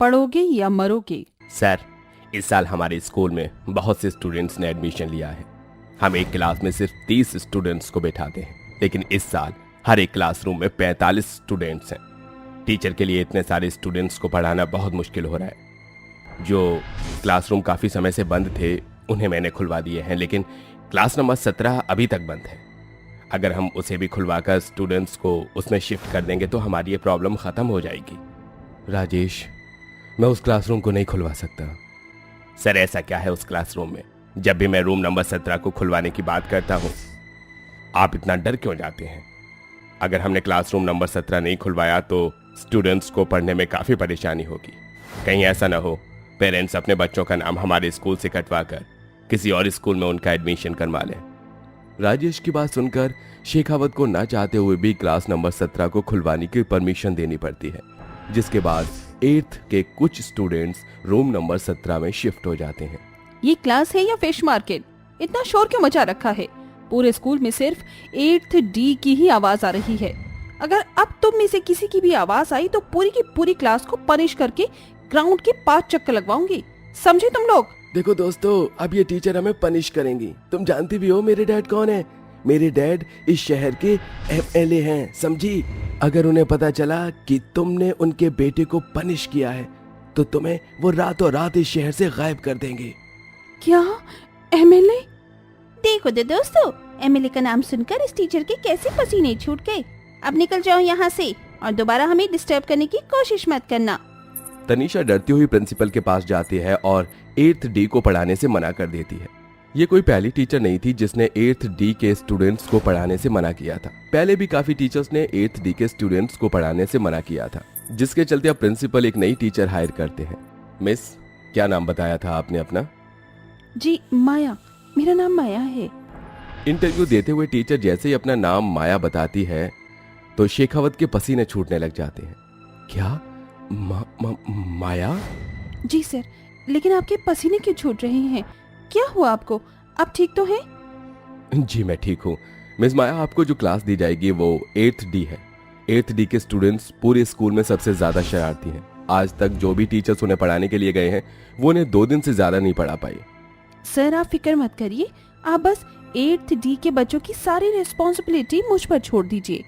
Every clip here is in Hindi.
पढ़ोगे या मरोगे? सर, इस साल हमारे स्कूल में बहुत से स्टूडेंट्स ने एडमिशन लिया है। हम एक क्लास में सिर्फ 30 स्टूडेंट्स को बैठाते हैं, लेकिन इस साल हर एक क्लासरूम में 45 स्टूडेंट्स हैं। टीचर के लिए इतने सारे स्टूडेंट्स को पढ़ाना बहुत मुश्किल हो रहा है। जो क्लासरूम काफ़ी समय से बंद थे उन्हें मैंने खुलवा दिए हैं, लेकिन क्लास नंबर 17 अभी तक बंद है। अगर हम उसे भी खुलवाकर स्टूडेंट्स को उसमें शिफ्ट कर देंगे तो हमारी ये प्रॉब्लम ख़त्म हो जाएगी। राजेश, मैं उस क्लासरूम को नहीं खुलवा सकता। सर, ऐसा क्या है उस क्लासरूम में? जब भी मैं रूम नंबर 17 को खुलवाने की बात करता हूँ आप इतना डर क्यों जाते हैं? अगर हमने क्लासरूम नंबर 17 नहीं खुलवाया तो स्टूडेंट्स को पढ़ने में काफ़ी परेशानी होगी। कहीं ऐसा ना हो पेरेंट्स अपने बच्चों का नाम हमारे स्कूल से कटवा कर किसी और स्कूल में उनका एडमिशन करवा लें। राजेश की बात सुनकर शेखावत को ना चाहते हुए भी क्लास नंबर 17 को खुलवाने की परमिशन देनी पड़ती है, जिसके बाद 8th के कुछ स्टूडेंट्स रूम नंबर 17 में शिफ्ट हो जाते हैं। ये क्लास है या फिश मार्केट? इतना शोर क्यों मचा रखा है? पूरे स्कूल में सिर्फ 8th D की ही आवाज आ रही है। अगर अब तुम में से किसी की भी आवाज आई तो पूरी की पूरी क्लास को पनिश करके ग्राउंड के 5 चक्कर लगवाऊंगी। समझे तुम लोग? देखो दोस्तों, अब ये टीचर हमें पनिश करेंगी। तुम जानती भी हो मेरे डैड कौन है। मेरे डैड इस शहर के MLA हैं, समझी? अगर उन्हें पता चला कि तुमने उनके बेटे को पनिश किया है तो तुम्हें वो रातों रात इस शहर से गायब कर देंगे। क्या MLA? देखो दे दोस्तों, MLA का नाम सुनकर इस टीचर के कैसे पसीने छूट गए। अब निकल जाओ यहाँ से और दोबारा हमें डिस्टर्ब करने की कोशिश मत करना। तनीषा डरती हुई प्रिंसिपल के पास जाती है और 8th D को पढ़ाने से मना कर देती है। ये कोई पहली टीचर नहीं थी जिसने 8th D के स्टूडेंट्स को पढ़ाने से मना किया था। पहले भी काफी टीचर्स ने 8th D के स्टूडेंट्स को पढ़ाने से मना किया था, जिसके चलते अब प्रिंसिपल एक नई टीचर हायर करते हैं। मिस, क्या नाम बताया था आपने अपना? जी माया, मेरा नाम माया है। इंटरव्यू देते हुए टीचर जैसे ही अपना नाम माया बताती है तो शेखावत के पसीने छूटने लग जाते हैं। क्या माया? जी सर, लेकिन आपके पसीने क्यों छूट रहे हैं? क्या हुआ आपको? आप ठीक तो हैं? जी मैं ठीक हूँ मिस माया। आपको जो क्लास दी जाएगी वो 8th D है। 8th D के स्टूडेंट्स पूरे स्कूल में सबसे ज्यादा शरारती हैं। आज तक जो भी टीचर्स उन्हें पढ़ाने के लिए गए हैं वो उन्हें 2 दिन से ज्यादा नहीं पढ़ा पाए। सर आप फिक्र मत करिए, आप बस 8th D के बच्चों की सारी रिस्पॉन्सिबिलिटी मुझ पर छोड़ दीजिए।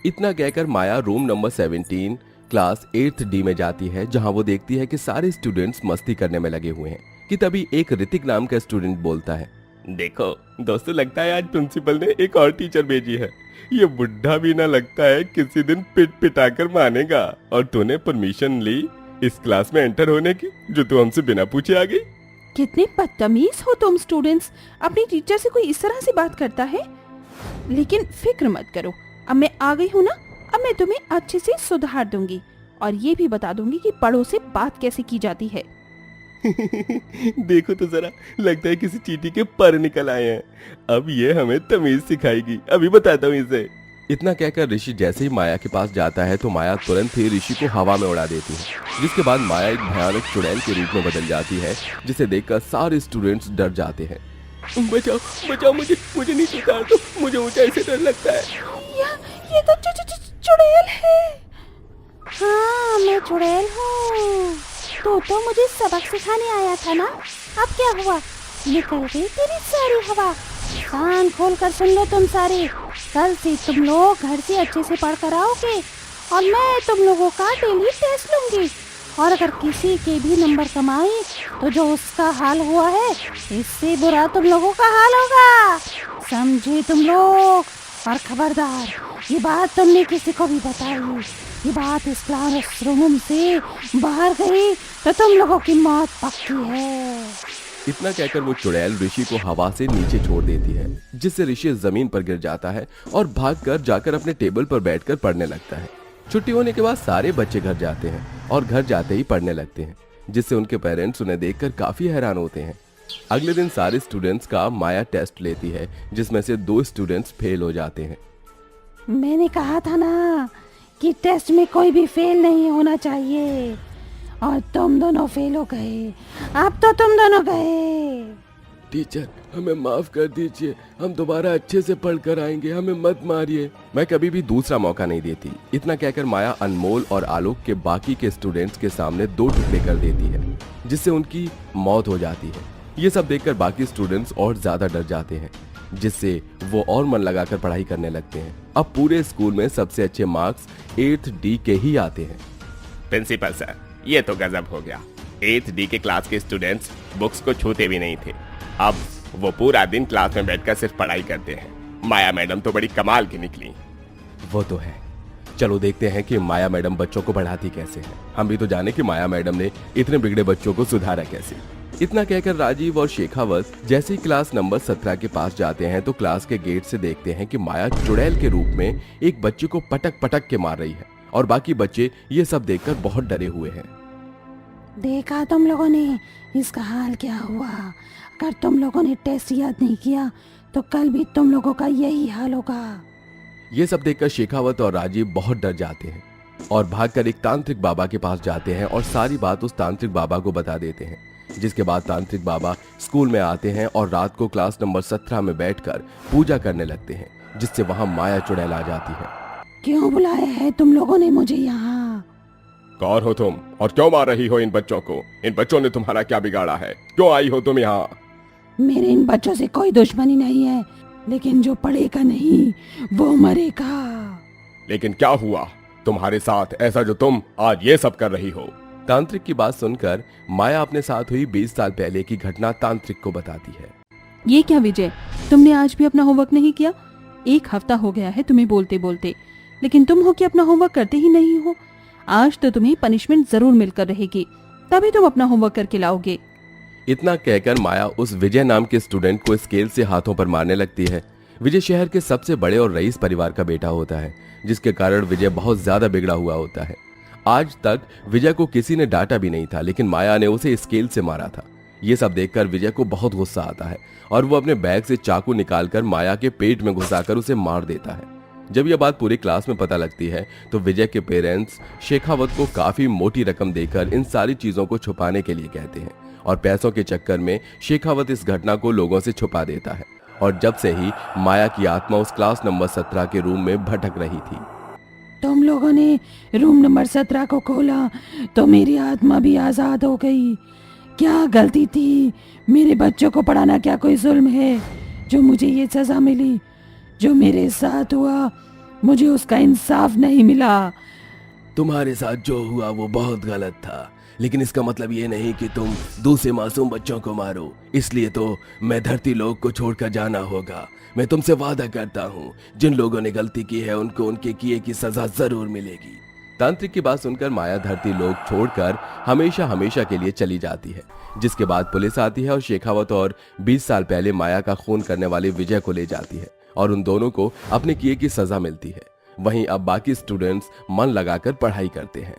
इतना कहकर Maya room number 17 class 8th D में जाती है, जहां वो देखती है कि सारे स्टूडेंट्स मस्ती करने में लगे हुए हैं कि तभी एक ऋतिक नाम का स्टूडेंट बोलता है, देखो दोस्तों, लगता है आज प्रिंसिपल ने एक और टीचर भेजी है। ये बुढ़ा भी ना लगता है किसी दिन पिट पिटाकर मानेगा। और तूने परमिशन ली इस क्लास में एंटर होने की, जो तू हमसे बिना पूछे आ गई। कितने बदतमीज हो तुम स्टूडेंट्स, अपनी टीचर से कोई इस तरह से बात करता है? लेकिन फिक्र मत करो, अब मैं आ गई हूँ ना, अब मैं तुम्हें अच्छे से सुधार दूंगी और ये भी बता दूंगी कि बड़ों से बात कैसे की जाती है। देखो तो जरा, लगता है किसी चींटी के पर निकल आए हैं। अब ये हमें तमीज सिखाएगी, अभी बताता हूँ इसे। इतना कहकर ऋषि जैसे ही माया के पास जाता है तो माया तुरंत ही ऋषि को हवा में उड़ा देती है, जिसके बाद माया एक भयानक चुड़ैल के रूप में बदल जाती है, जिसे देखकर सारे स्टूडेंट्स डर जाते हैं। बचाओ बचाओ, मुझे नीचे उतार दो, मुझे ऊंचाई से डर लगता है। ये तो चुड़ैल है। हाँ, मैं चुड़ैल हूँ। तो मुझे सबक सिखाने आया था ना, अब क्या हुआ? निकल गई तेरी सारी हवा। कान खोल कर सुन लो तुम सारे, कल से तुम लोग घर से अच्छे से पढ़ कर आओगे और मैं तुम लोगों का डेली टेस्ट लूंगी। और अगर किसी के भी नंबर कम आए तो जो उसका हाल हुआ है, इससे बुरा तुम लोगों का हाल होगा, समझे तुम लोग? और खबरदार, ये बात तुमने किसी को भी बताई, ये बात इस क्लासरूम से बाहर गई तो तुम लोगों की मौत पक्की है। इतना कहकर वो चुड़ैल ऋषि को हवा से नीचे छोड़ देती है, जिससे ऋषि जमीन पर गिर जाता है और भागकर जाकर अपने टेबल पर बैठकर पढ़ने लगता है। छुट्टी होने के बाद सारे बच्चे घर जाते हैं और घर जाते ही पढ़ने लगते हैं, जिससे उनके पेरेंट्स उन्हें देखकर काफी हैरान होते हैं। अगले दिन सारे स्टूडेंट्स का माया टेस्ट लेती है, जिसमें से 2 स्टूडेंट्स फेल हो जाते हैं। मैंने कहा था ना कि टेस्ट में कोई भी फेल नहीं होना चाहिए, और तुम दोनों फेल हो गए। अब तो तुम दोनों गए। टीचर हमें माफ कर दीजिए, हम दोबारा अच्छे से पढ़ कर आएंगे, हमें मत मारिए। मैं कभी भी दूसरा मौका नहीं देती। इतना कहकर माया अनमोल और आलोक के बाकी के स्टूडेंट्स के सामने 2 टुकड़े कर देती है, जिससे उनकी मौत हो जाती है। ये सब देखकर बाकी स्टूडेंट्स और ज्यादा डर जाते हैं, जिससे वो और मन लगाकर पढ़ाई करने लगते हैं। अब पूरे स्कूल में सबसे अच्छे मार्क्स 8th D के ही आते हैं। प्रिंसिपल सर, ये तो गजब हो गया। 8th D के क्लास के स्टूडेंट्स बुक्स को छूते भी नहीं थे, अब वो पूरा दिन क्लास में बैठकर सिर्फ पढ़ाई करते हैं। माया मैडम तो बड़ी कमाल की निकली। वो तो है, चलो देखते हैं कि माया मैडम बच्चों को पढ़ाती कैसे है। हम भी तो जाने कि माया मैडम ने इतने बिगड़े बच्चों को सुधारा कैसे। इतना कहकर राजीव और शेखावत जैसे ही क्लास नंबर 17 के पास जाते हैं तो क्लास के गेट से देखते हैं कि माया चुड़ैल के रूप में एक बच्चे को पटक पटक के मार रही है, और बाकी बच्चे ये सब देखकर बहुत डरे हुए हैं। देखा तुम लोगों ने इसका हाल क्या हुआ? अगर तुम लोगों ने टेस्ट याद नहीं किया तो कल भी तुम लोगों का यही हाल होगा। ये सब देखकर शेखावत और राजीव बहुत डर जाते हैं और भागकर एक तांत्रिक बाबा के पास जाते हैं और सारी बात उस तांत्रिक बाबा को बता देते हैं। जिसके बाद तांत्रिक बाबा स्कूल में आते हैं और रात को क्लास नंबर 17 में बैठकर पूजा करने लगते हैं, जिससे वहां माया चुड़ैल आ जाती है। क्यों बुलाया है तुम लोगों ने मुझे यहाँ? कौन हो तुम और क्यों मार रही हो इन बच्चों को? इन बच्चों ने तुम्हारा क्या बिगाड़ा है? क्यों आई हो तुम यहाँ? मेरे इन बच्चों से कोई दुश्मनी नहीं है, लेकिन जो पढ़ेगा नहीं वो मरेगा। लेकिन क्या हुआ तुम्हारे साथ ऐसा जो तुम आज ये सब कर रही हो? तांत्रिक की बात सुनकर माया अपने साथ हुई 20 साल पहले की घटना तांत्रिक को बताती है। ये क्या विजय, तुमने आज भी अपना होमवर्क नहीं किया? 1 हफ्ता हो गया है तुम्हें बोलते बोलते, लेकिन तुम हो कि अपना होमवर्क करते ही नहीं हो। आज तो तुम्हें पनिशमेंट जरूर मिलकर रहेगी, तभी तुम अपना होमवर्क करके लाओगे। इतना कहकर माया उस विजय नाम के स्टूडेंट को स्केल से हाथों पर मारने लगती है। विजय शहर के सबसे बड़े और रईस परिवार का बेटा होता है, जिसके कारण विजय बहुत ज्यादा बिगड़ा हुआ होता है। आज तक विजय को किसी ने डांटा भी नहीं था, लेकिन माया ने उसे स्केल से मारा था। ये सब देखकर विजय को बहुत गुस्सा आता है और वो अपने बैग से चाकू निकालकर माया के पेट में घुसाकर उसे मार देता है। जब यह बात पूरी क्लास में पता लगती है तो विजय के पेरेंट्स शेखावत को काफी मोटी रकम देकर इन सारी चीजों को छुपाने के लिए कहते हैं, और पैसों के चक्कर में शेखावत इस घटना को लोगों से छुपा देता है। और जब से ही माया की आत्मा उस क्लास नंबर 17 के रूम में भटक रही थी। तुम लोगों ने रूम नंबर 17 को खोला तो मेरी आत्मा भी आजाद हो गई। क्या गलती थी? मेरे बच्चों को पढ़ाना क्या कोई जुल्म है जो मुझे ये सजा मिली? जो मेरे साथ हुआ मुझे उसका इंसाफ नहीं मिला। तुम्हारे साथ जो हुआ वो बहुत गलत था, लेकिन इसका मतलब ये नहीं कि तुम दूसरे मासूम बच्चों को मारो। इसलिए तो मैं धरती लोक को छोड़कर जाना होगा। मैं तुमसे वादा करता हूँ, जिन लोगों ने गलती की है उनको उनके किए की सजा जरूर मिलेगी। तांत्रिक की बात सुनकर माया धरती लोक छोड़कर हमेशा हमेशा के लिए चली जाती है। जिसके बाद पुलिस आती है और शेखावत और 20 साल पहले माया का खून करने वाले विजय को ले जाती है, और उन दोनों को अपने किए की सजा मिलती है। वहीं अब बाकी स्टूडेंट्स मन लगाकर पढ़ाई करते हैं।